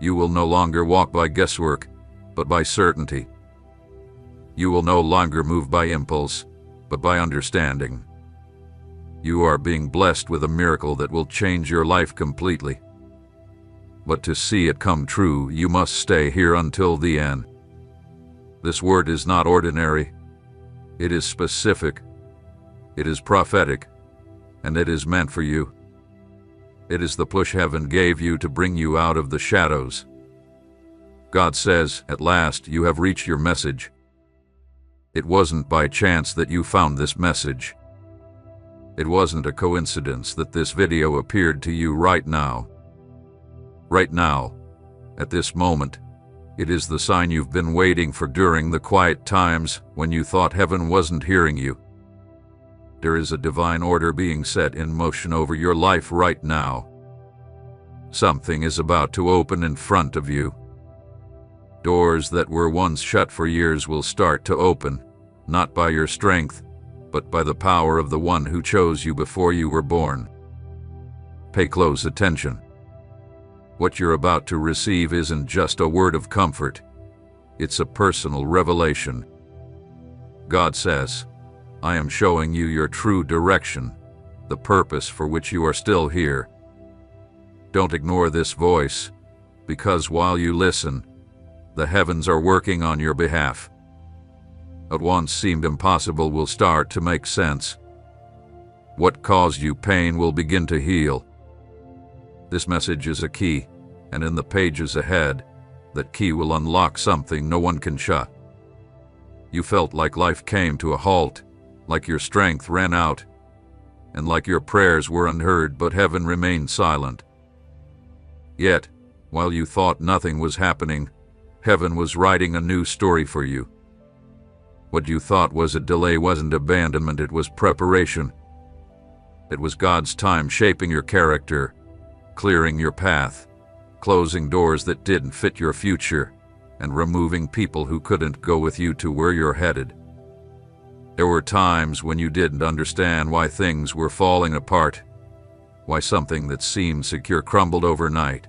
You will no longer walk by guesswork, but by certainty. You will no longer move by impulse, but by understanding. You are being blessed with a miracle that will change your life completely. But to see it come true, you must stay here until the end. This word is not ordinary. It is specific. It is prophetic. And it is meant for you. It is the push heaven gave you to bring you out of the shadows. God says, at last you have reached your message. It wasn't by chance that you found this message. It wasn't a coincidence that this video appeared to you right now. Right now, at this moment, it is the sign you've been waiting for during the quiet times when you thought heaven wasn't hearing you. There is a divine order being set in motion over your life right now. Something is about to open in front of you. Doors that were once shut for years will start to open, not by your strength, but by the power of the one who chose you before you were born. Pay close attention. What you're about to receive isn't just a word of comfort. It's a personal revelation. God says, I am showing you your true direction, the purpose for which you are still here. Don't ignore this voice, because while you listen, the heavens are working on your behalf. What once seemed impossible will start to make sense. What caused you pain will begin to heal. This message is a key, and in the pages ahead, that key will unlock something no one can shut. You felt like life came to a halt, like your strength ran out, and like your prayers were unheard, but heaven remained silent. Yet, while you thought nothing was happening, heaven was writing a new story for you. What you thought was a delay wasn't abandonment, it was preparation. It was God's time shaping your character, clearing your path, closing doors that didn't fit your future, and removing people who couldn't go with you to where you're headed. There were times when you didn't understand why things were falling apart, why something that seemed secure crumbled overnight.